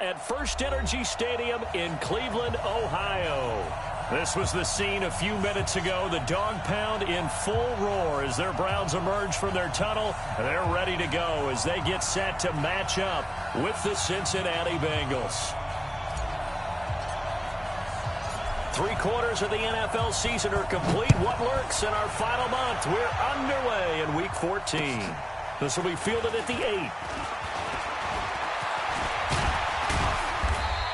at First Energy Stadium in Cleveland, Ohio. This was the scene a few minutes ago. The dog pound in full roar as their Browns emerge from their tunnel. They're ready to go as they get set to match up with the Cincinnati Bengals. 3/4 of the NFL season are complete. What lurks in our final month? We're underway in Week 14. This will be fielded at the 8.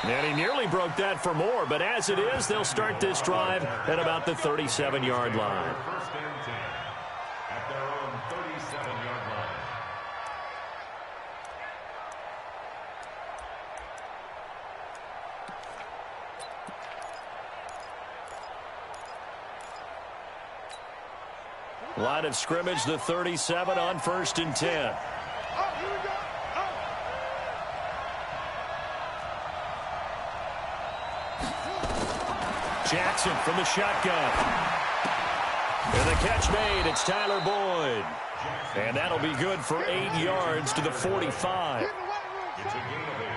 And he nearly broke that for more, but as it is, they'll start this drive at about the 37-yard line. First and 10 at their own 37-yard line. Line of scrimmage, the 37 on 1st and 10. Jackson from the shotgun. And the catch made. It's Tyler Boyd. And that'll be good for 8 yards to the 45. It's a gain of 8.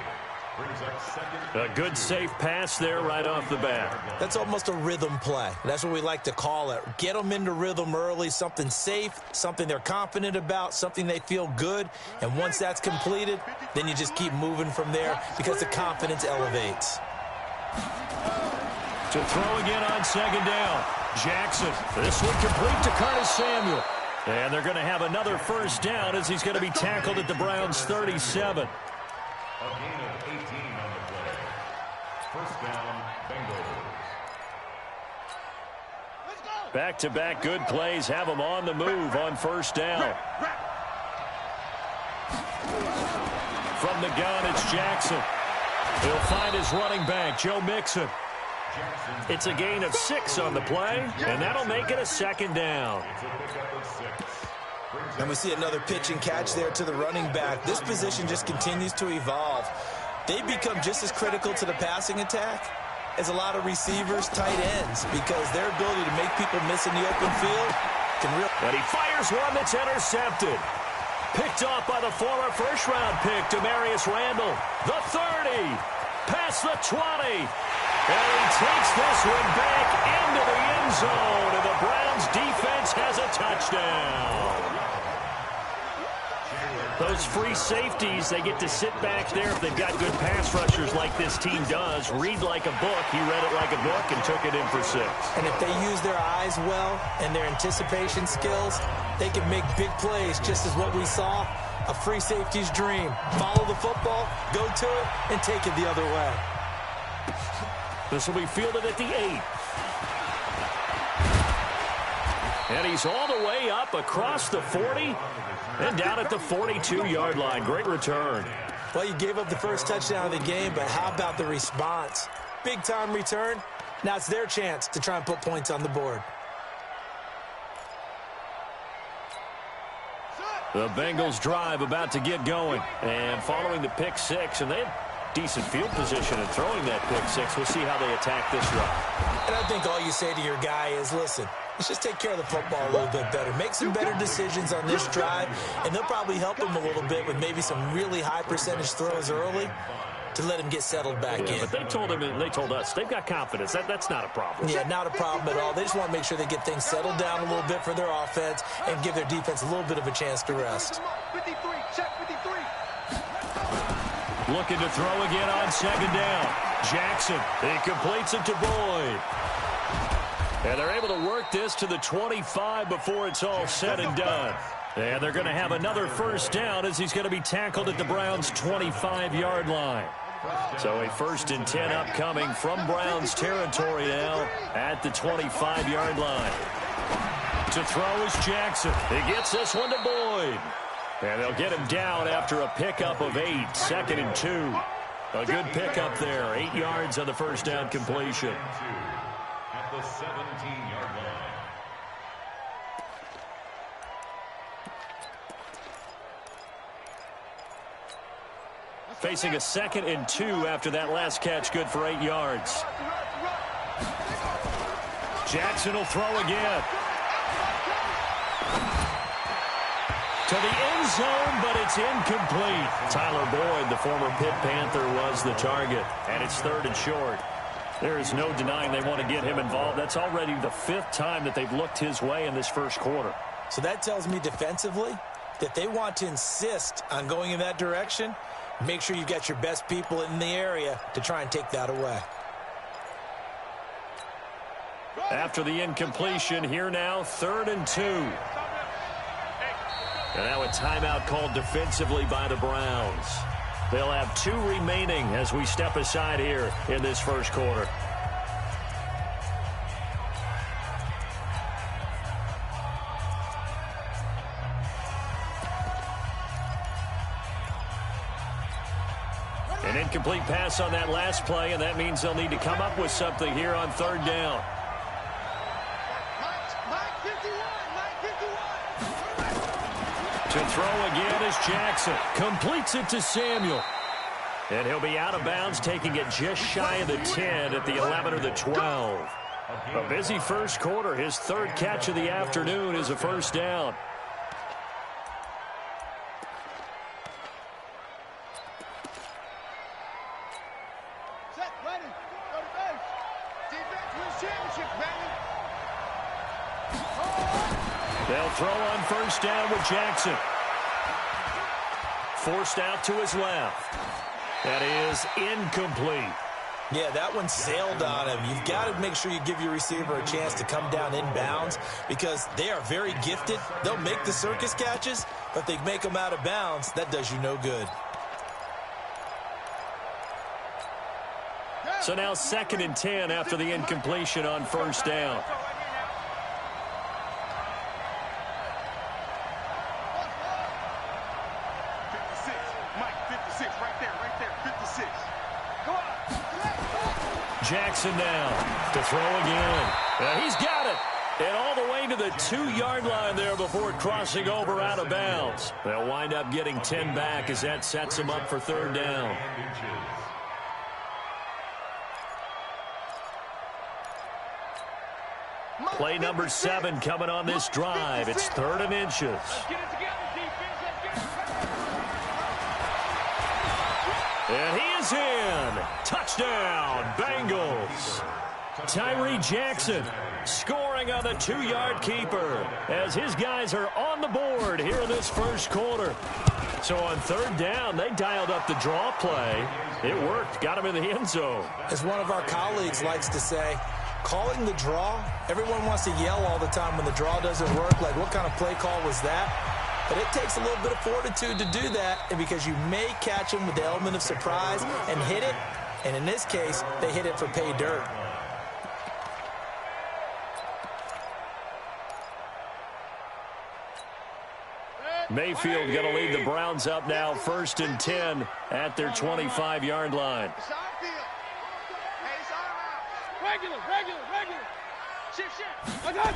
Brings up second. A good safe pass there right off the bat. That's almost a rhythm play. That's what we like to call it. Get them into rhythm early, something safe, something they're confident about, something they feel good. And once that's completed, then you just keep moving from there because the confidence elevates. To throw again on 2nd down. Jackson. This one complete to Curtis Samuel. And they're going to have another first down as he's going to be tackled at the Browns' 37. A gain of 18 on the play. First down, Bengals. Back-to-back good plays have them on the move on 1st down. From the gun, it's Jackson. He'll find his running back, Joe Mixon. It's a gain of 6 on the play, and that'll make it a 2nd down. And we see another pitch and catch there to the running back. This position just continues to evolve. They become just as critical to the passing attack as a lot of receivers, tight ends, because their ability to make people miss in the open field can really... And he fires one that's intercepted. Picked off by the former first-round pick, Demarius Randall. The 30, past the 20. And he takes this one back into the end zone, and the Browns defense has a touchdown. Those free safeties, they get to sit back there if they've got good pass rushers like this team does. Read like a book. He read it like a book and took it in for 6. And if they use their eyes well and their anticipation skills, they can make big plays, just as what we saw, a free safety's dream. Follow the football, go to it, and take it the other way. This will be fielded at the 8. And he's all the way up across the 40 and down at the 42-yard line. Great return. Well, you gave up the first touchdown of the game, but how about the response? Big-time return. Now it's their chance to try and put points on the board. The Bengals drive about to get going. And following the pick 6, and they have decent field position in throwing that pick 6. We'll see how they attack this run. And I think all you say to your guy is, listen, let's just take care of the football a little bit better. Make some better decisions on this drive, and they'll probably help him a little bit with maybe some really high percentage throws early to let him get settled back in. But they told him, and they told us, they've got confidence. That's not a problem. Yeah, not a problem at all. They just want to make sure they get things settled down a little bit for their offense and give their defense a little bit of a chance to rest. 53, check 53. Looking to throw again on 2nd down. Jackson, he completes it to Boyd. And they're able to work this to the 25 before it's all said and done. And they're going to have another first down as he's going to be tackled at the Browns' 25-yard line. So a 1st and 10 upcoming from Browns territory now at the 25-yard line. To throw is Jackson. He gets this one to Boyd. And they'll get him down after a pickup of 8, 2nd and 2. A good pickup there, 8 yards on the first down completion. At the 17-yard line. Facing a 2nd and 2 after that last catch, good for 8 yards. Jackson will throw again. to the end zone, but it's incomplete. Tyler Boyd, the former Pitt Panther, was the target, and it's 3rd and short. There is no denying they want to get him involved. That's already the 5th time that they've looked his way in this first quarter. So that tells me defensively that they want to insist on going in that direction. Make sure you've got your best people in the area to try and take that away. After the incompletion, here now, 3rd and 2. And now a timeout called defensively by the Browns. They'll have 2 remaining as we step aside here in this first quarter. An incomplete pass on that last play, and that means they'll need to come up with something here on 3rd down. To throw again is Jackson. Completes it to Samuel. And he'll be out of bounds, taking it just shy of the 10 at the 11 or the 12. A busy first quarter. His 3rd catch of the afternoon is a first down. Set, ready, go to base. Defense wins championship, baby. They'll throw on 1st down with Jackson. Forced out to his left. That is incomplete. Yeah, that one sailed on him. You've got to make sure you give your receiver a chance to come down inbounds because they are very gifted. They'll make the circus catches, but if they make them out of bounds, that does you no good. So now 2nd and 10 after the incompletion on 1st down. Jackson down to throw again. He's got it. And all the way to the 2-yard line there before crossing over out of bounds. They'll wind up getting 10 back as that sets them up for 3rd down. Play number 7 coming on this drive. It's 3rd and inches. And he is in. Touchdown, Bengals. Tyree Jackson scoring on the 2-yard keeper as his guys are on the board here in this first quarter. So on 3rd down, they dialed up the draw play. It worked. Got him in the end zone. As one of our colleagues likes to say, calling the draw, everyone wants to yell all the time when the draw doesn't work, like what kind of play call was that? But it takes a little bit of fortitude to do that, and because you may catch them with the element of surprise and hit it, and in this case, they hit it for pay dirt. Mayfield going to lead the Browns up now, 1st and 10 at their 25-yard line. Regular. Shift. I got it.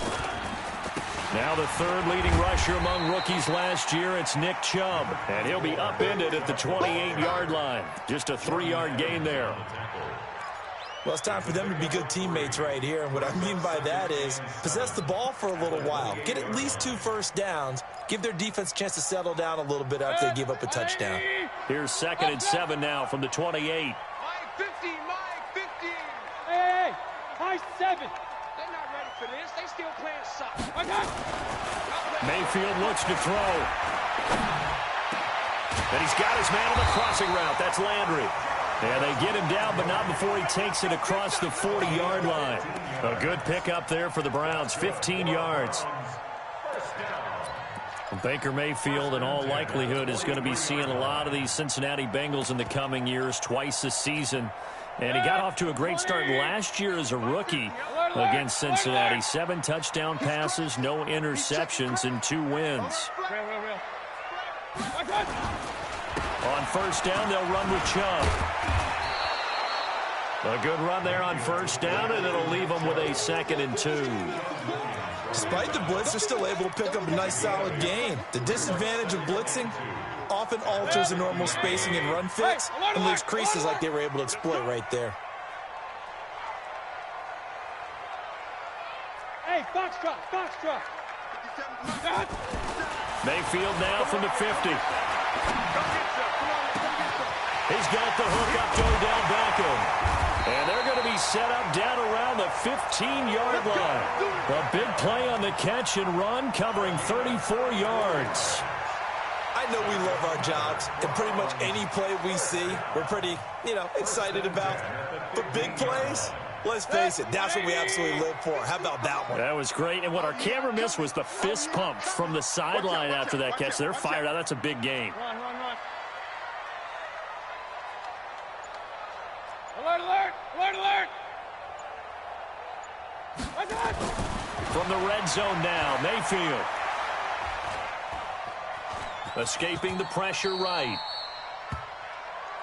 Now the 3rd leading rusher among rookies last year, it's Nick Chubb. And he'll be upended at the 28-yard line. Just a 3-yard gain there. Well, it's time for them to be good teammates right here. And what I mean by that is possess the ball for a little while. Get at least 2 first downs. Give their defense a chance to settle down a little bit after they give up a touchdown. Here's 2nd and 7 now from the 28. Mike 50. Hey, high 7. They're not ready for this. They still playing soccer. Mayfield looks to throw. And he's got his man on the crossing route. That's Landry. And they get him down, but not before he takes it across the 40-yard line. A good pickup there for the Browns, 15 yards. Baker Mayfield, in all likelihood, is going to be seeing a lot of these Cincinnati Bengals in the coming years, twice this season. And he got off to a great start last year as a rookie against Cincinnati. 7 touchdown passes, no interceptions, and 2 wins. On 1st down, they'll run with Chubb. A good run there on 1st down, and it'll leave them with a 2nd and 2. Despite the blitz, they're still able to pick up a nice, solid gain. The disadvantage of blitzing often alters the normal spacing and run fix and leaves creases like they were able to exploit right there. Hey, box drop. Mayfield now from the 50. He's got the hook up to Odell Beckham. And they're going to be set up down around the 15-yard line. A big play on the catch and run, covering 34 yards. I know we love our jobs, and pretty much any play we see, we're pretty, excited about. But big plays, let's face it, that's what we absolutely live for. How about that one? That was great. And what our camera missed was the fist pump from the sideline after that catch. They're fired out. That's a big game. Run. Alert! From the red zone now, Mayfield. Escaping the pressure right.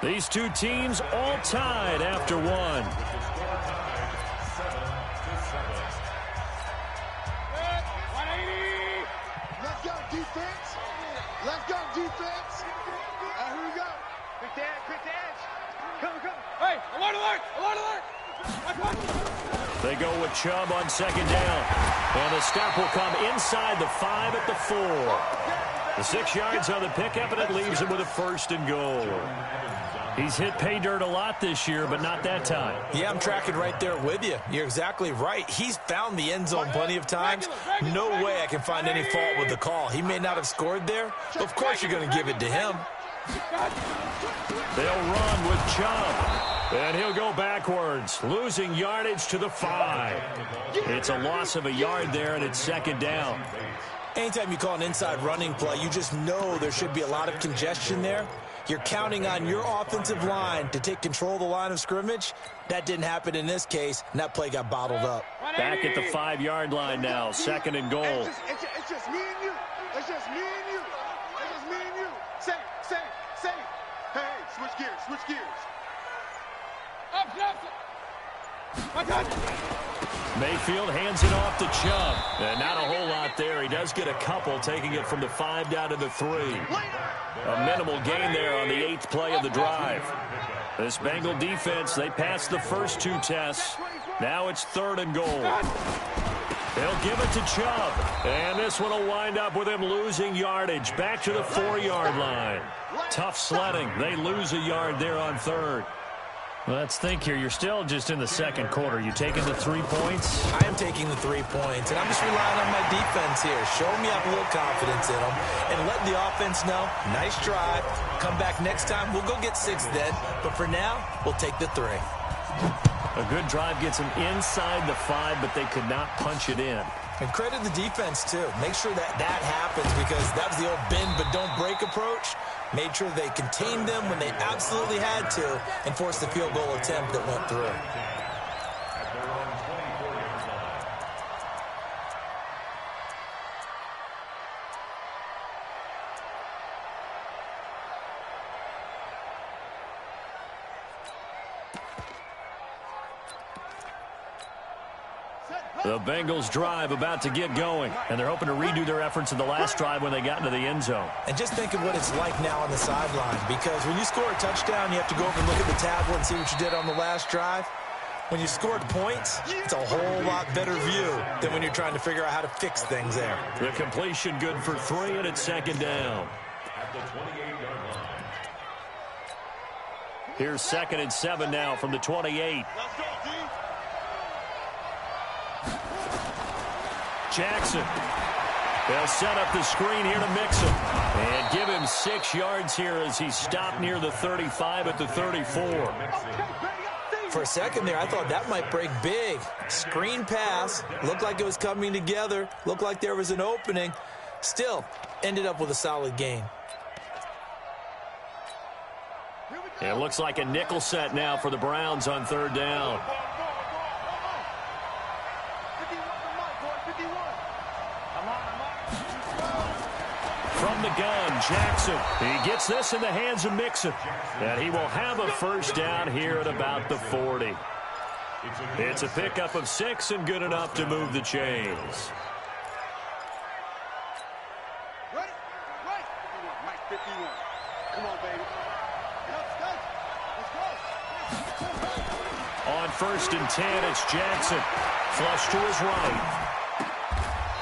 These two teams all tied after one. Let's go, defense. Let's go, defense. Here we go. Quick to edge. Come. Hey, alert! They go with Chubb on second down. And the stop will come inside the 5 at the 4. The 6 yards on the pickup, and it leaves him with a 1st and goal. He's hit pay dirt a lot this year, but not that time. Yeah, I'm tracking right there with you. You're exactly right. He's found the end zone plenty of times. No way I can find any fault with the call. He may not have scored there. Of course you're going to give it to him. They'll run with Chubb. And he'll go backwards, losing yardage to the 5. It's a loss of a yard there, and it's second down. Anytime you call an inside running play, you just know there should be a lot of congestion there. You're counting on your offensive line to take control of the line of scrimmage. That didn't happen in this case, and that play got bottled up. Back at the 5-yard line now, 2nd and goal. It's just me and you. It's just me and you. Say. Hey, switch gears. Mayfield hands it off to Chubb. And not a whole lot there. He does get a couple, taking it from the 5 down to the 3. A minimal gain there on the 8th play of the drive. This Bengal defense, they passed the first 2 tests. Now it's 3rd and goal. They'll give it to Chubb. And this one will wind up with him losing yardage. Back to the 4-yard line. Tough sledding. They lose a yard there on 3rd. Let's think here. You're still just in the second quarter. You taking the 3 points? I am taking the 3 points, and I'm just relying on my defense here. Show me I have a little confidence in them, and let the offense know, nice drive. Come back next time. We'll go get 6 then, but for now, we'll take the 3. A good drive gets them inside the 5, but they could not punch it in. And credit the defense, too. Make sure that happens, because that was the old bend but don't break approach. Made sure they contained them when they absolutely had to and forced the field goal attempt that went through. The Bengals drive about to get going, and they're hoping to redo their efforts in the last drive when they got into the end zone. And just think of what it's like now on the sideline, because when you score a touchdown, you have to go over and look at the tablet and see what you did on the last drive. When you scored points, it's a whole lot better view than when you're trying to figure out how to fix things there. The completion good for 3, and it's 2nd down. At the 28-yard line. Here's 2nd and 7 now from the 28. Jackson. They'll set up the screen here to mix him. And give him 6 yards here as he stopped near the 35 at the 34. For a second there, I thought that might break big. Screen pass. Looked like it was coming together. Looked like there was an opening. Still, ended up with a solid gain. It looks like a nickel set now for the Browns on 3rd down. From the gun, Jackson. He gets this in the hands of Mixon. And he will have a 1st down here at about the 40. It's a pickup of 6 and good enough to move the chains. Right. Mike 51. Come on, baby. Let's go. On 1st and 10, it's Jackson. Flush to his right.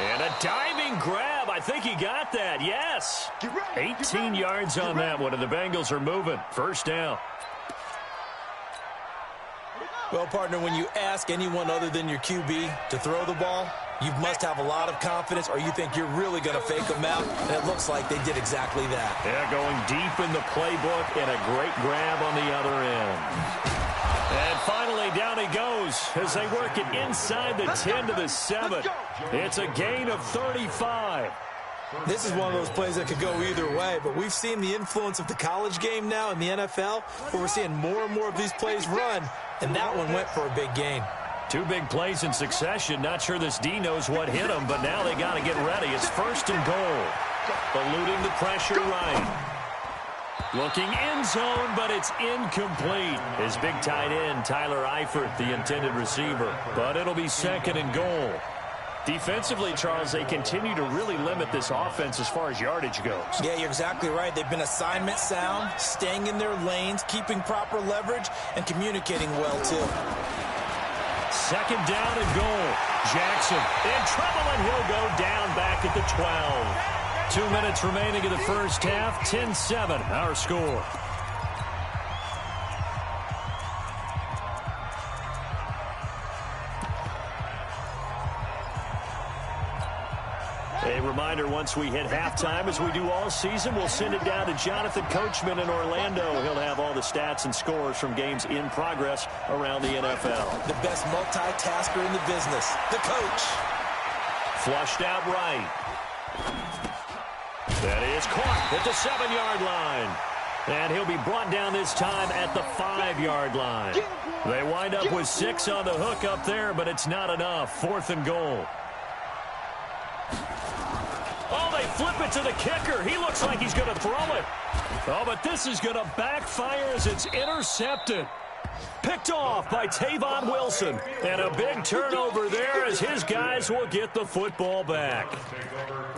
And a diving grab. I I think he got that, yes. Get ready. 18 yards on that one, and the Bengals are moving. First down. Well, partner, when you ask anyone other than your QB to throw the ball, you must have a lot of confidence, or you think you're really going to fake them out, and it looks like they did exactly that. Yeah, going deep in the playbook, and a great grab on the other end. And finally, down he goes as they work it inside the 10 to the 7. It's a gain of 35. This is one of those plays that could go either way, but we've seen the influence of the college game now in the NFL, where we're seeing more and more of these plays run, and that one went for a big gain. 2 big plays in succession. Not sure this D knows what hit him, but now they got to get ready. It's first and goal. Eluding the pressure right. Looking end zone, but it's incomplete. His big tight end, Tyler Eifert, the intended receiver. But it'll be second and goal. Defensively, Charles, they continue to really limit this offense as far as yardage goes. Yeah, you're exactly right. They've been assignment sound, staying in their lanes, keeping proper leverage, and communicating well, too. Second down and goal. Jackson in trouble, and he'll go down back at the 12. 2 minutes remaining in the first half. 10-7, our score. A reminder, once we hit halftime, as we do all season, we'll send it down to Jonathan Coachman in Orlando. He'll have all the stats and scores from games in progress around the NFL. The best multitasker in the business, the coach. Flushed out right. That is caught at the 7-yard line. And he'll be brought down this time at the 5-yard line. They wind up with 6 on the hook up there, but it's not enough. 4th and goal. Oh, they flip it to the kicker. He looks like he's going to throw it. Oh, but this is going to backfire as it's intercepted. Picked off by Tavon Wilson. And a big turnover there as his guys will get the football back.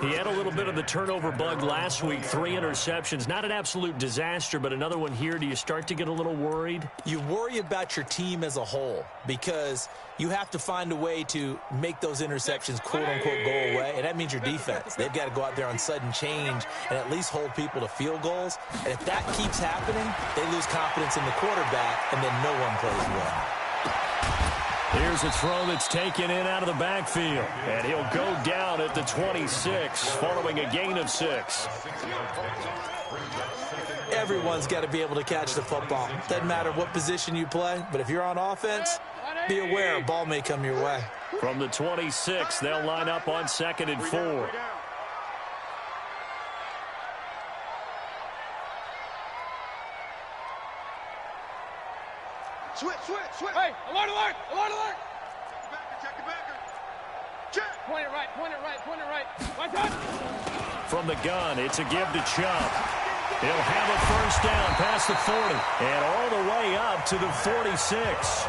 He had a little bit of the turnover bug last week. 3 interceptions. Not an absolute disaster, but another one here. Do you start to get a little worried? You worry about your team as a whole because you have to find a way to make those interceptions, quote-unquote, go away, and that means your defense. They've got to go out there on sudden change and at least hold people to field goals. And if that keeps happening, they lose confidence in the quarterback, and then no one plays well. Here's a throw that's taken in out of the backfield. And he'll go down at the 26 following a gain of 6. Everyone's got to be able to catch the football. Doesn't matter what position you play, but if you're on offense, be aware a ball may come your way. From the 26, they'll line up on 2nd and 4. Switch. Hey, alert, alert, alert, alert. Check the backer. Check. Point it right. One touch. From the gun, it's a give to Chubb. He'll have a first down past the 40 and all the way up to the 46.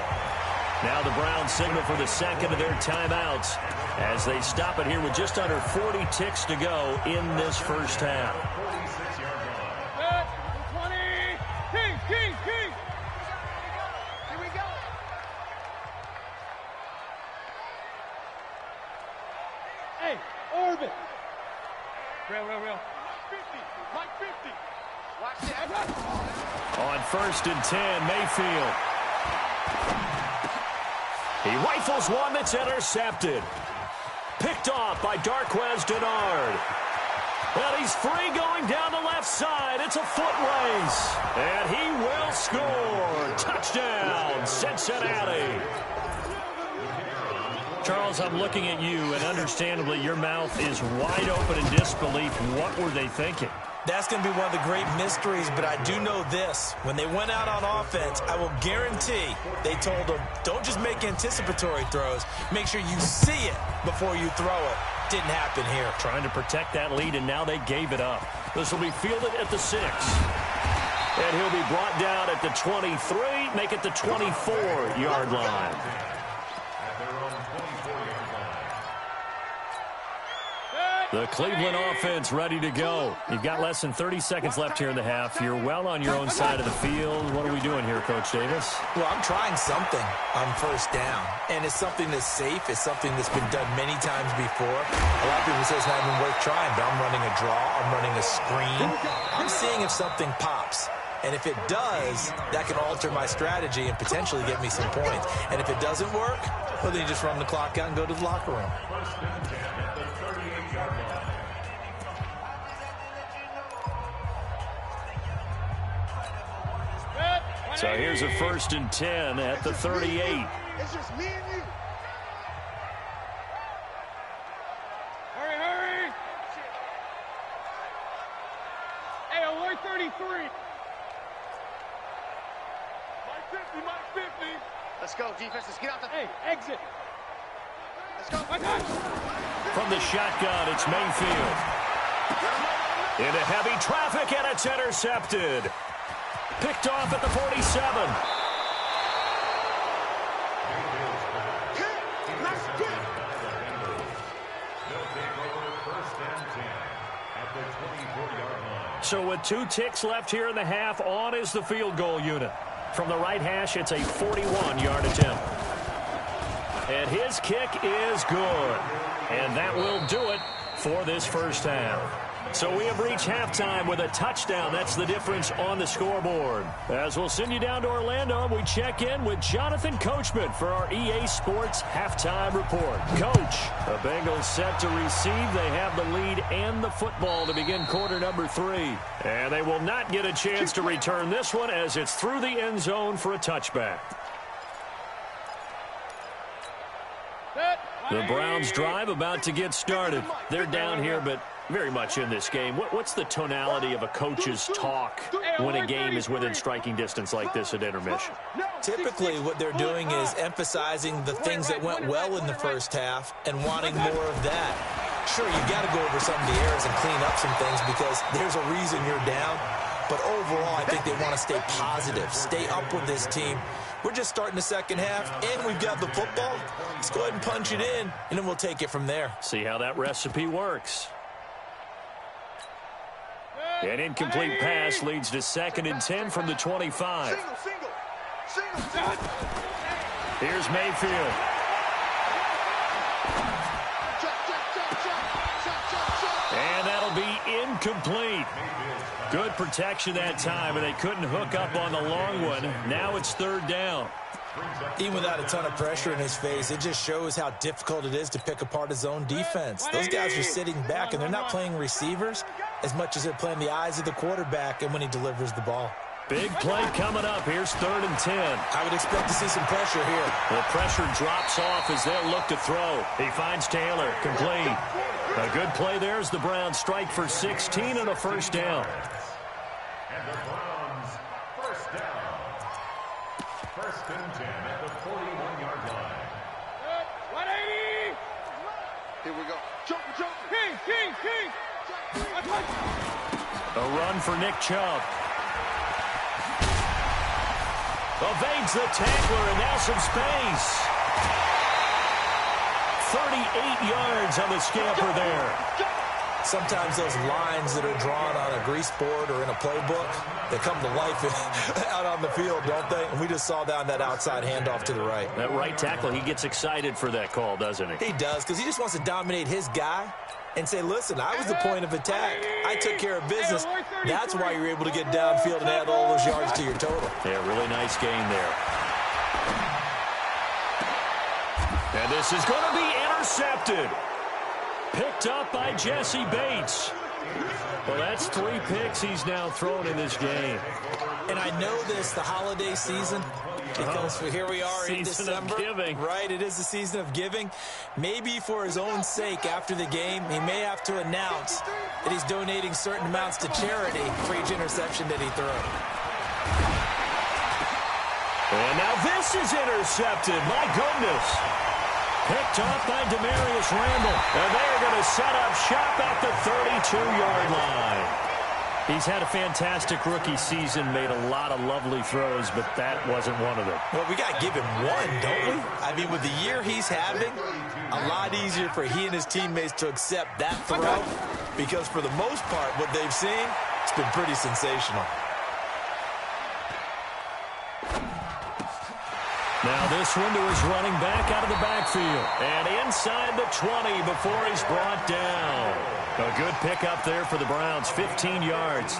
Now the Browns signal for the second of their timeouts as they stop it here with just under 40 ticks to go in this first half. 20. King. Here we go. Hey, orbit. Real. Mike 50. Watch that. On 1st and 10, Mayfield. He rifles one that's intercepted. Picked off by Darquez Denard. And he's free going down the left side. It's a foot race. And he will score. Touchdown, Cincinnati. Charles, I'm looking at you, and understandably, your mouth is wide open in disbelief. What were they thinking? That's going to be one of the great mysteries, but I do know this. When they went out on offense, I will guarantee they told them, don't just make anticipatory throws. Make sure you see it before you throw it. Didn't happen here. Trying to protect that lead, and now they gave it up. This will be fielded at the 6. And he'll be brought down at the 23, make it the 24-yard line. The Cleveland offense ready to go. You've got less than 30 seconds left here in the half. You're well on your own side of the field. What are we doing here, Coach Davis? Well, I'm trying something on first down, and it's something that's safe. It's something that's been done many times before. A lot of people say it's not even worth trying, but I'm running a draw. I'm running a screen. I'm seeing if something pops. And if it does, that can alter my strategy and potentially get me some points. And if it doesn't work, well, then you just run the clock out and go to the locker room. So here's a 1st and 10 at the 38. It's just me and you. Hurry, hurry. Hey, alert 33. Mike 50, Mike 50. Let's go, defense. Let's get out the... Hey, exit. Let's go. From the shotgun, it's Mayfield. Into heavy traffic, and it's intercepted. Picked off at the 47. So with 2 ticks left here in the half, on is the field goal unit. From the right hash, it's a 41-yard attempt. And his kick is good. And that will do it for this first half. So we have reached halftime with a touchdown. That's the difference on the scoreboard. As we'll send you down to Orlando, we check in with Jonathan Coachman for our EA Sports Halftime Report. Coach, the Bengals set to receive. They have the lead and the football to begin quarter number 3. And they will not get a chance to return this one as it's through the end zone for a touchback. The Browns drive about to get started. They're down here, but very much in this game. What's the tonality of a coach's talk when a game is within striking distance like this at intermission? Typically, what they're doing is emphasizing the things that went well in the first half and wanting more of that. Sure, you got to go over some of the errors and clean up some things because there's a reason you're down. But overall, I think they want to stay positive, stay up with this team. We're just starting the second half, and we've got the football. Let's go ahead and punch it in, and then we'll take it from there. See how that recipe works. An incomplete pass leads to 2nd and 10 from the 25. Single. Here's Mayfield. And that'll be incomplete. Good protection that time, and they couldn't hook up on the long one. Now it's 3rd down. Even without a ton of pressure in his face, it just shows how difficult it is to pick apart his own defense. Those guys are sitting back, and they're not playing receivers as much as they're playing the eyes of the quarterback and when he delivers the ball. Big play coming up. Here's 3rd and 10. I would expect to see some pressure here. The pressure drops off as they'll look to throw. He finds Taylor. Complete. A good play there as the Browns strike for 16 and a 1st down. And the Browns, 1st down. 1st and 10 at the 41-yard line. 180. Here we go. King. A run for Nick Chubb. Evades the tackler, and now some space. 38 yards on the scamper there. Sometimes those lines that are drawn on a grease board or in a playbook, they come to life out on the field, don't they? And we just saw down that outside handoff to the right. That right tackle, he gets excited for that call, doesn't he? He does, because he just wants to dominate his guy and say, listen, I was the point of attack. I took care of business. That's why you're able to get downfield and add all those yards to your total. Yeah, really nice gain there. And this is going to be intercepted. Picked up by Jesse Bates. Well, that's 3 picks he's now thrown in this game. And I know this, the holiday season, because here we are in December. Season of giving. Right, it is the season of giving. Maybe for his own sake after the game, he may have to announce that he's donating certain amounts to charity for each interception that he throws. And now this is intercepted. My goodness. Picked off by Demarius Randall. And they're going to set up shop at the 32-yard line. He's had a fantastic rookie season, made a lot of lovely throws, but that wasn't one of them. Well, we got to give him one, don't we? I mean, with the year he's having, a lot easier for he and his teammates to accept that throw because for the most part, what they've seen, it's been pretty sensational. Now this one to his running back out of the backfield. And inside the 20 before he's brought down. A good pickup there for the Browns, 15 yards.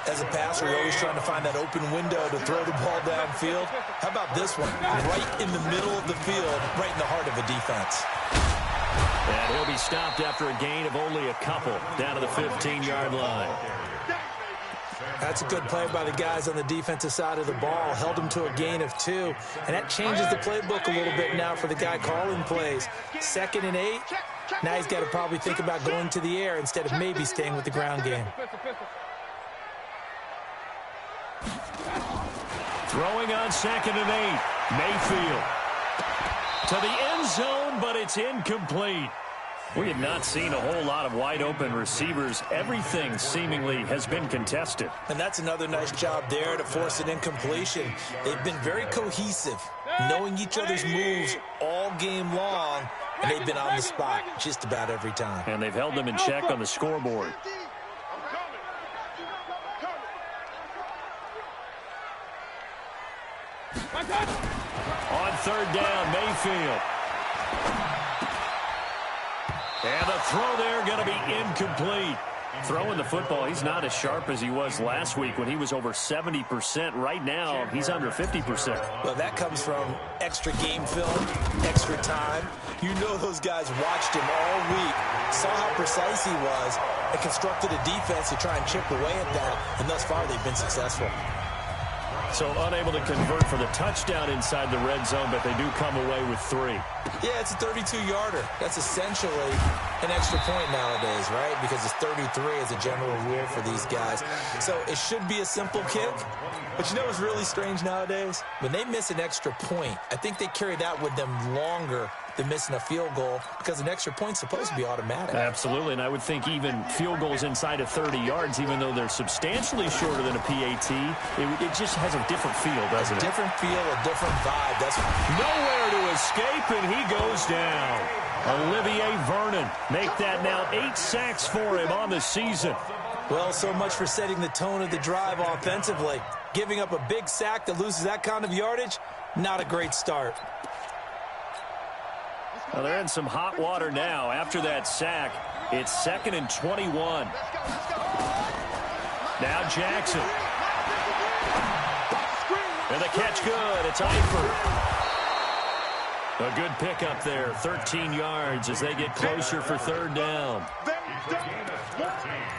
As a passer, you're always trying to find that open window to throw the ball downfield. How about this one? Right in the middle of the field, right in the heart of a defense. And he'll be stopped after a gain of only a couple, down to the 15-yard line. That's a good play by the guys on the defensive side of the ball. Held him to a gain of 2. And that changes the playbook a little bit now for the guy calling plays. 2nd and 8. Now he's got to probably think about going to the air instead of maybe staying with the ground game. Throwing on 2nd and 8. Mayfield. To the end zone, but it's incomplete. We have not seen a whole lot of wide-open receivers. Everything seemingly has been contested. And that's another nice job there to force an incompletion. They've been very cohesive, knowing each other's moves all game long, and they've been on the spot just about every time. And they've held them in check on the scoreboard. On 3rd down, Mayfield. And the throw there going to be incomplete. Throwing the football, he's not as sharp as he was last week when he was over 70%. Right now, he's under 50%. Well, that comes from extra game film, extra time. You know those guys watched him all week, saw how precise he was, and constructed a defense to try and chip away at that. And thus far, they've been successful. So unable to convert for the touchdown inside the red zone, but they do come away with 3. Yeah, it's a 32-yarder. That's essentially an extra point nowadays, right? Because it's 33 as a general rule for these guys. So it should be a simple kick. But you know what's really strange nowadays? When they miss an extra point, I think they carry that with them longer than missing a field goal because an extra point's supposed to be automatic. Absolutely, and I would think even field goals inside of 30 yards, even though they're substantially shorter than a PAT, it just has a different feel, doesn't it? A different feel, a different vibe. That's nowhere to escape, and he goes down. Olivier Vernon, make that now 8 sacks for him on the season. Well, so much for setting the tone of the drive offensively. Giving up a big sack that loses that kind of yardage, not a great start. Well, they're in some hot water now. After that sack, it's 2nd and 21. Now Jackson. And the catch good. It's Eifert. A good pickup there. 13 yards as they get closer for 3rd down.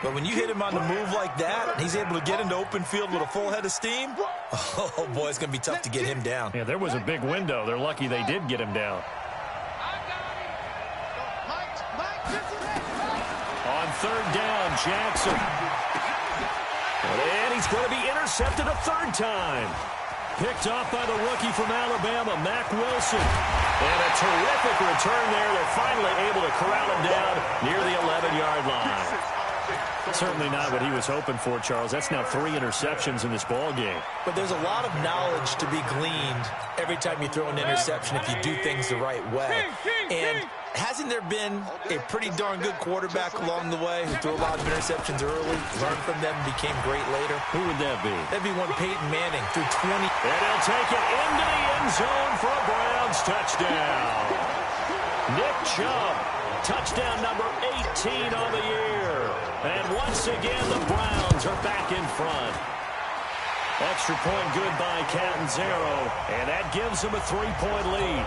But when you hit him on the move like that, and he's able to get into open field with a full head of steam, oh, boy, it's going to be tough to get him down. Yeah, there was a big window. They're lucky they did get him down. On 3rd down, Jackson. And he's going to be intercepted a 3rd time. Picked off by the rookie from Alabama, Mack Wilson. And a terrific return there. They're finally able to corral him down near the 11-yard line. Certainly not what he was hoping for, Charles. That's now 3 interceptions in this ball game. But there's a lot of knowledge to be gleaned every time you throw an interception if you do things the right way. And hasn't there been a pretty darn good quarterback along the way who threw a lot of interceptions early, learned from them, and became great later? Who would that be? That'd be one Peyton Manning, threw 20. And he'll take it into the end zone for a Browns touchdown. Nick Chubb, touchdown number 18 on the year. And once again, the Browns are back in front. Extra point good by Catanzaro, and that gives them a 3-point lead.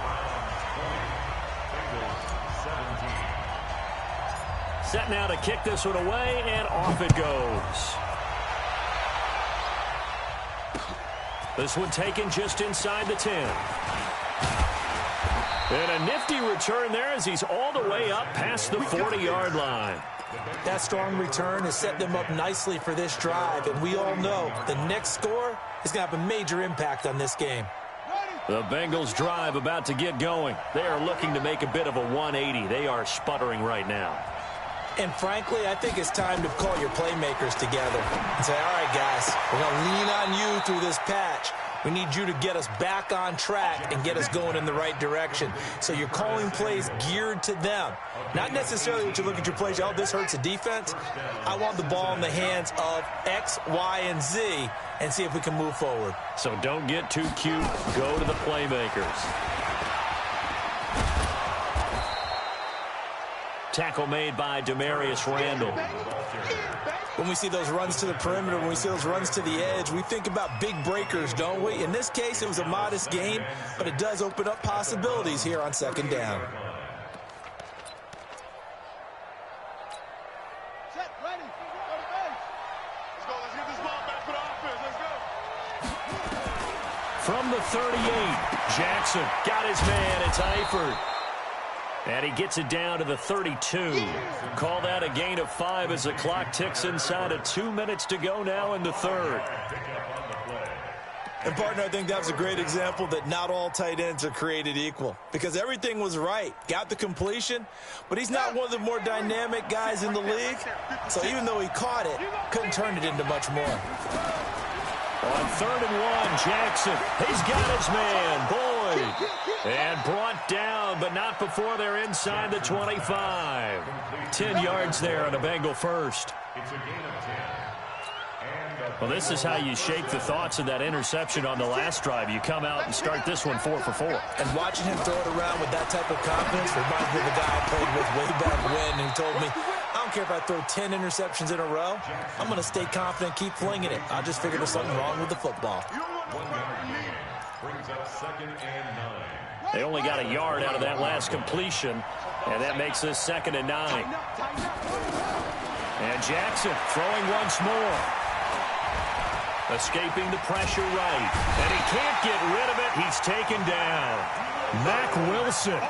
Set now to kick this one away, and off it goes. This one taken just inside the 10. And a nifty return there as he's all the way up past the 40-yard line. That strong return has set them up nicely for this drive, and we all know the next score is going to have a major impact on this game. The Bengals drive about to get going. They are looking to make a bit of a 180. They are sputtering right now. And frankly, I think it's time to call your playmakers together and say, all right, guys, we're going to lean on you through this patch. We need you to get us back on track and get us going in the right direction. So you're calling plays geared to them. Not necessarily that you look at your plays, oh, this hurts the defense. I want the ball in the hands of X, Y, and Z and see if we can move forward. So don't get too cute. Go to the playmakers. Tackle made by Demarius Randall. When we see those runs to the perimeter, when we see those runs to the edge, we think about big breakers, don't we? In this case, it was a modest game, but it does open up possibilities here on second down. Set, ready, go to base. Let's go, let's get this ball back for the offense, let's go. From the 38, Jackson got his man. It's Eifert. And he gets it down to the 32. Call that a gain of 5 as the clock ticks inside of 2 minutes to go now in the third. And, partner, I think that was a great example that not all tight ends are created equal because everything was right. Got the completion, but he's not one of the more dynamic guys in the league. So even though he caught it, couldn't turn it into much more. On 3rd and 1, Jackson. He's got his man, Boyd. And brought down, but not before they're inside the 25. 10 yards there on a Bengal first. It's a gain of 10. Well, this is how you shake the thoughts of that interception on the last drive. You come out and start this one 4 for 4. And watching him throw it around with that type of confidence reminds me of the guy I played with way back when who told me, I don't care if I throw 10 interceptions in a row. I'm going to stay confident, keep flinging it. I just figured there's something wrong with the football. 1 yard gain brings up 2nd and 9. They only got a yard out of that last completion, and that makes this 2nd and 9. And Jackson throwing once more. Escaping the pressure right. And he can't get rid of it. He's taken down. Mack Wilson.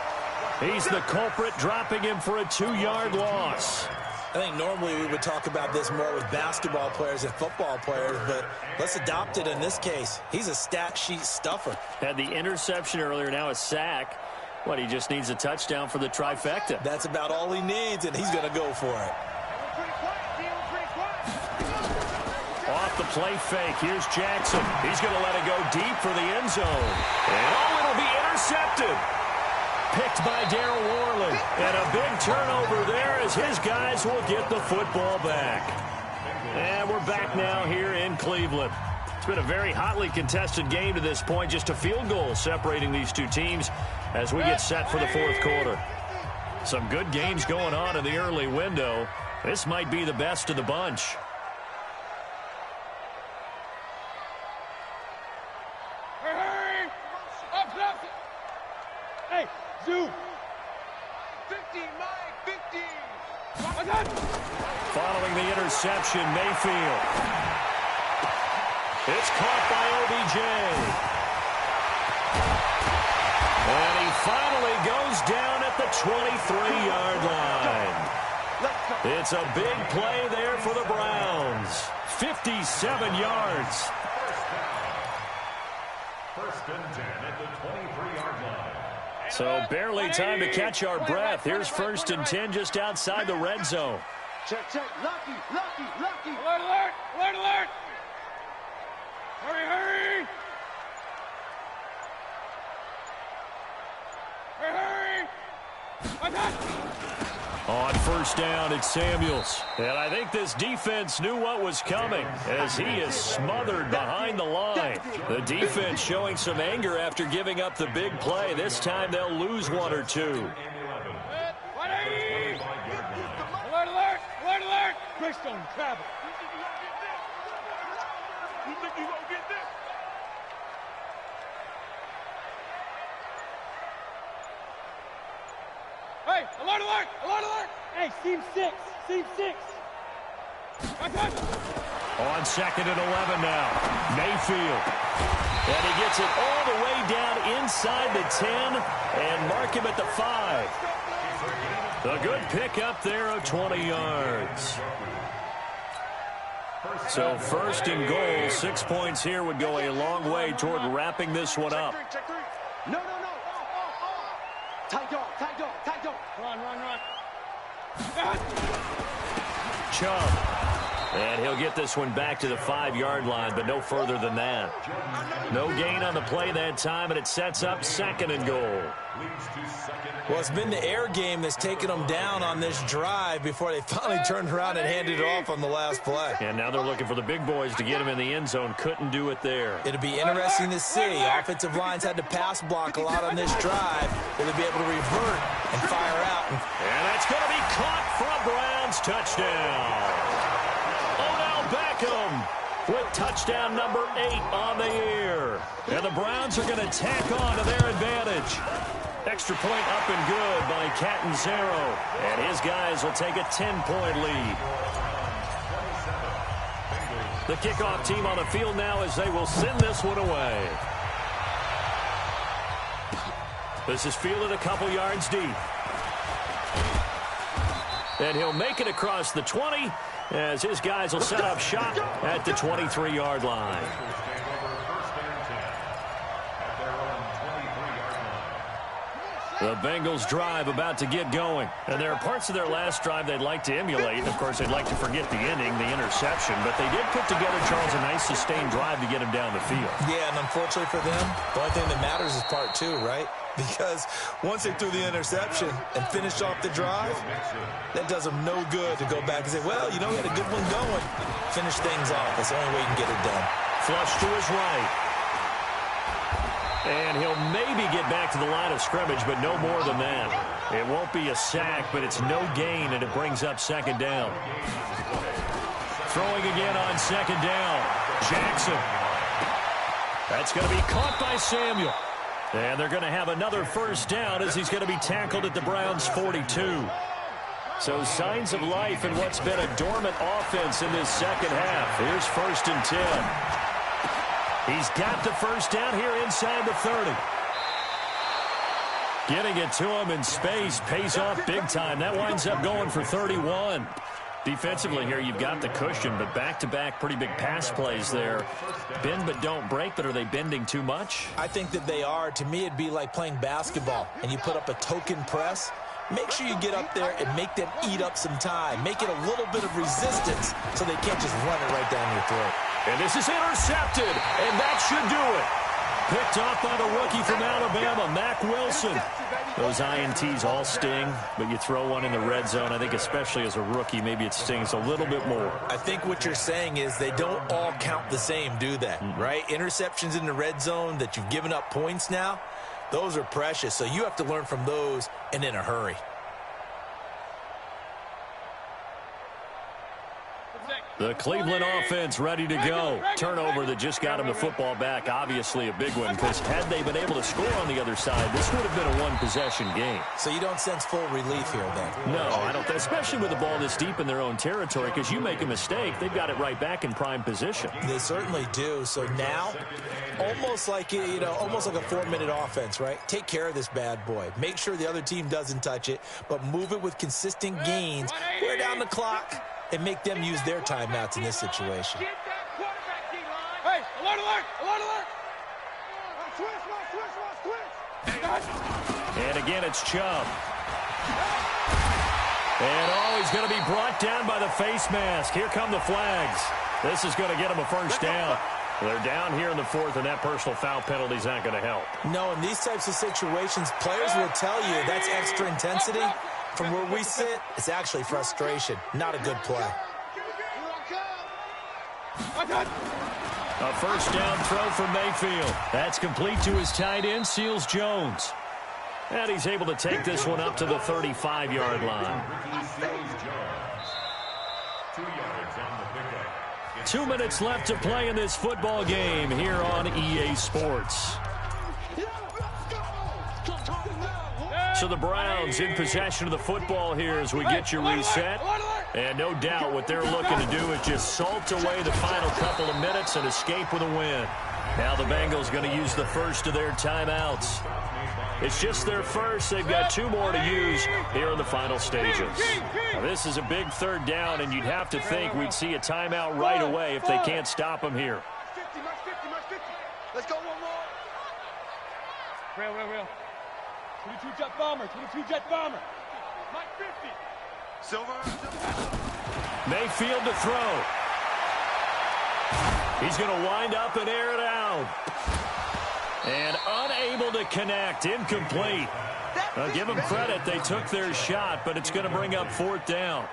He's the culprit, dropping him for a 2-yard loss. I think normally we would talk about this more with basketball players and football players, but let's adopt it in this case. He's a stat sheet stuffer. Had the interception earlier, now a sack. What, he just needs a touchdown for the trifecta. That's about all he needs, and he's going to go for it. Off the play fake, here's Jackson. He's going to let it go deep for the end zone. And oh, it'll be intercepted. Picked by Darryl Worley. And a big turnover there as his guys will get the football back. And we're back now here in Cleveland. It's been a very hotly contested game to this point. Just a field goal separating these two teams as we get set for the 4th quarter. Some good games going on in the early window. This might be the best of the bunch. Hey, Zoo. 15, Mike, 15. Following the interception, Mayfield. It's caught by OBJ. And he finally goes down at the 23-yard line. It's a big play there for the Browns. 57 yards. First and 10 at the 23-yard line. So barely time to catch our breath. Here's 1st and 10 just outside the red zone. Check, check. Lucky, lucky, lucky. Alert, alert, alert, alert. Hurry, hurry. Hurry, hurry. On 1st down, it's Samuels. And I think this defense knew what was coming as he is smothered behind the line. The defense showing some anger after giving up the big play. This time they'll lose 1 or 2. Alert, alert, alert, alert. Christian, travel. You think you gonna get this? Hey, alert, alert, alert, alert. Hey, seam 6, seam 6. On 2nd and 11 now, Mayfield. And he gets it all the way down inside the 10 and mark him at the 5. A good pick up there of 20 yards. So 1st and goal, 6 points here would go a long way toward wrapping this one up. No, no, no. Tight dog, tight dog, tight dog. Run, run, run. Chubb. And he'll get this one back to the 5-yard line, but no further than that. No gain on the play that time, and it sets up 2nd and goal. Well, it's been the air game that's taken them down on this drive before they finally turned around and handed it off on the last play. And now they're looking for the big boys to get him in the end zone. Couldn't do it there. It'll be interesting to see. Offensive lines had to pass block a lot on this drive. Will they be able to revert and fire out? And that's going to be caught for a Browns touchdown. Beckham with touchdown number 8 on the year. And the Browns are going to tack on to their advantage. Extra point up and good by Catanzaro. And his guys will take a 10-point lead. The kickoff team on the field now as they will send this one away. This is fielded a couple yards deep. And he'll make it across the 20 as his guys will set up shop at the 23-yard line. The Bengals drive about to get going. And there are parts of their last drive they'd like to emulate. Of course, they'd like to forget the ending, the interception. But they did put together, Charles, a nice sustained drive to get him down the field. Yeah, and unfortunately for them, the only thing that matters is part 2, right? Because once they threw the interception and finished off the drive, that does them no good to go back and say, well, you know, we had a good one going. Finish things off. That's the only way you can get it done. Flush to his right. And he'll maybe get back to the line of scrimmage, but no more than that. It won't be a sack, but it's no gain, and it brings up 2nd down. Throwing again on 2nd down. Jackson. That's going to be caught by Samuel. And they're going to have another 1st down as he's going to be tackled at the Browns' 42. So signs of life in what's been a dormant offense in this second half. Here's 1st and 10. He's got the 1st down here inside the 30. Getting it to him in space pays off big time. That winds up going for 31. Defensively here, you've got the cushion, but back-to-back pretty big pass plays there. Bend but don't break, but are they bending too much? I think that they are. To me, it'd be like playing basketball, and you put up a token press. Make sure you get up there and make them eat up some time. Make it a little bit of resistance so they can't just run it right down your throat. And this is intercepted, and that should do it. Picked off by the rookie from Alabama, Mack Wilson. Those INTs all sting, but you throw one in the red zone, I think especially as a rookie, maybe it stings a little bit more. I think what you're saying is they don't all count the same, do they? Right? Interceptions in the red zone that you've given up points now, those are precious, so you have to learn from those and in a hurry. The Cleveland offense ready to go. Turnover that just got him the football back. Obviously a big one, because had they been able to score on the other side, this would have been a one-possession game. So you don't sense full relief here, then? No, I don't. Especially with the ball this deep in their own territory, because you make a mistake, they've got it right back in prime position. They certainly do. So now, almost like a 4-minute offense, right? Take care of this bad boy. Make sure the other team doesn't touch it, but move it with consistent gains. Wear down the clock and make them use their timeouts in this situation. Hey, alert, alert, alert, alert. And again, it's Chubb. And he's going to be brought down by the face mask. Here come the flags. This is going to get him a 1st down. They're down here in the 4th, and that personal foul penalty is not going to help. No, in these types of situations, players will tell you that's extra intensity. From where we sit, it's actually frustration. Not a good play. A 1st down throw for Mayfield. That's complete to his tight end, Seals Jones. And he's able to take this one up to the 35-yard line. 2 minutes left to play in this football game here on EA Sports. So the Browns in possession of the football here as we get you reset. And no doubt what they're looking to do is just salt away the final couple of minutes and escape with a win. Now the Bengals going to use the first of their timeouts. It's just their first. They've got 2 more to use here in the final stages. Now, this is a big 3rd down, and you'd have to think we'd see a timeout right away if they can't stop them here. 50, much 50, much 50. Let's go one more. Real. 22 jet bomber, 22 jet bomber. Mike 50. Mayfield to throw. He's going to wind up and air it out. And unable to connect. Incomplete. Give them credit. They took their shot, but it's going to bring up 4th down.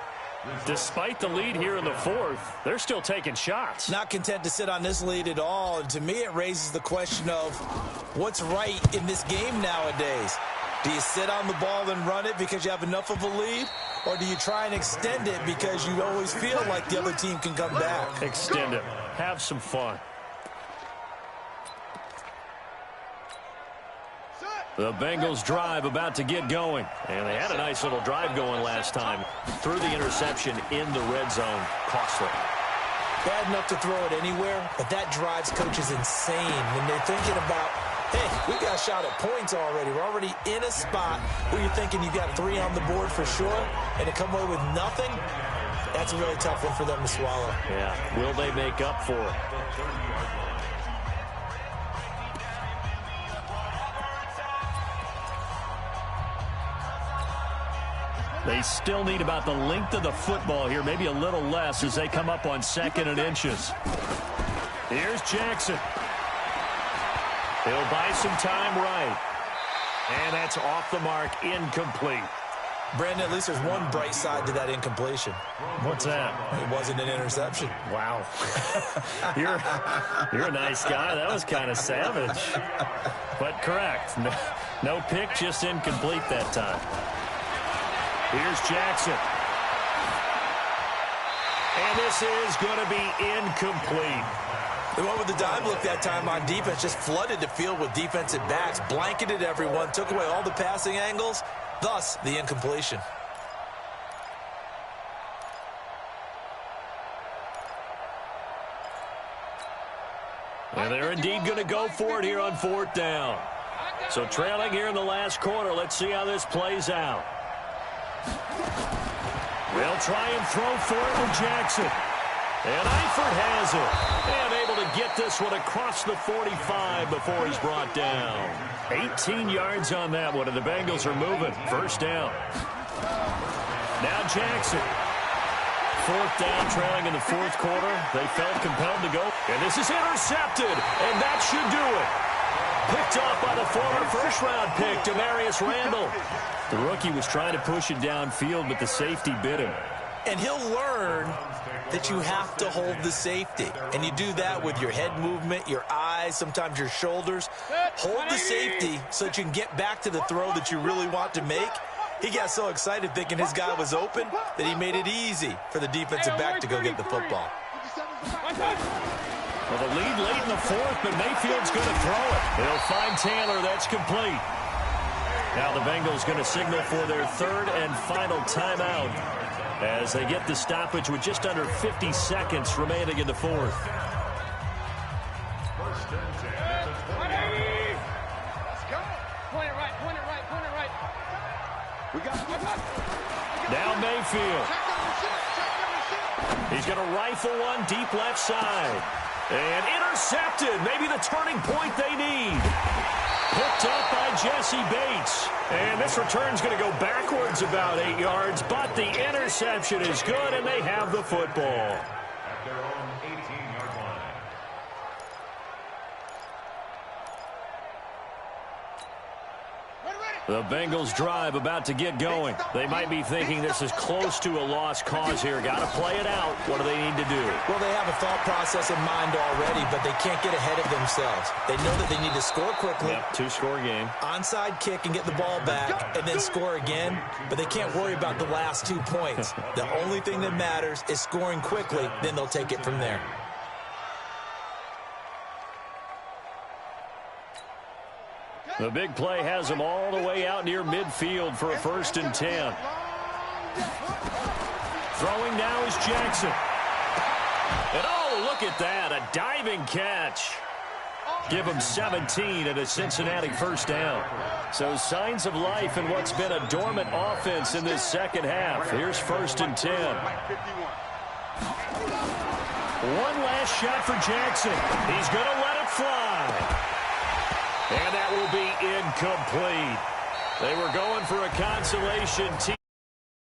Despite the lead here in the 4th, they're still taking shots. Not content to sit on this lead at all. And to me, it raises the question of what's right in this game nowadays. Do you sit on the ball and run it because you have enough of a lead? Or do you try and extend it because you always feel like the other team can come back? Extend it. Have some fun. The Bengals drive about to get going. And they had a nice little drive going last time. Threw the interception in the red zone. Costly. Bad enough to throw it anywhere, but that drives coaches insane when they're thinking about, hey, we got a shot at points already. We're already in a spot where you're thinking you got 3 on the board for sure, and to come away with nothing, that's a really tough one for them to swallow. Yeah, will they make up for it? They still need about the length of the football here, maybe a little less as they come up on 2nd and inches. Here's Jackson. He'll buy some time right. And that's off the mark, incomplete. Brandon, at least there's one bright side to that incompletion. What's that? It wasn't an interception. Wow. You're a nice guy. That was kind of savage. But correct. No pick, just incomplete that time. Here's Jackson. And this is going to be incomplete. They went with the dime look that time on defense, just flooded the field with defensive backs, blanketed everyone, took away all the passing angles, thus the incompletion. And they're indeed going to go for it here on 4th down. So trailing here in the last quarter, let's see how this plays out. They'll try and throw for it with Jackson. And Eifert has it. And able to get this one across the 45 before he's brought down. 18 yards on that one, and the Bengals are moving. 1st down. Now Jackson. 4th down, trailing in the 4th quarter. They felt compelled to go. And this is intercepted. And that should do it. Picked off by the former first-round pick, Demarius Randall. The rookie was trying to push it downfield, but the safety bit him. And he'll learn that you have to hold the safety. And you do that with your head movement, your eyes, sometimes your shoulders. Hold the safety so that you can get back to the throw that you really want to make. He got so excited thinking his guy was open that he made it easy for the defensive back to go get the football. Well, the lead late in the 4th, but Mayfield's going to throw it. They'll find Taylor. That's complete. Now the Bengals going to signal for their 3rd and final timeout as they get the stoppage with just under 50 seconds remaining in the 4th. 1st and 10 at the 20. Let's go. Point it right, point it right, point it right. We got it. Now Mayfield. He's going to rifle one deep left side. And intercepted. Maybe the turning point they need. Picked up by Jesse Bates. And this return's going to go backwards about 8 yards, but the interception is good, and they have the football. At their own 18-yard line. The Bengals drive about to get going. They might be thinking this is close to a lost cause here. Got to play it out. What do they need to do? Well, they have a thought process in mind already, but they can't get ahead of themselves. They know that they need to score quickly. Yep, 2-score game. Onside kick and get the ball back and then score again, but they can't worry about the last 2 points. The only thing that matters is scoring quickly, then they'll take it from there. The big play has them all the way out near midfield for a 1st and 10. Throwing now is Jackson. And oh, look at that, a diving catch. Give them 17 and a Cincinnati 1st down. So signs of life in what's been a dormant offense in this 2nd half. Here's 1st and 10. One last shot for Jackson. He's going to let it fly. And that will be incomplete. They were going for a consolation.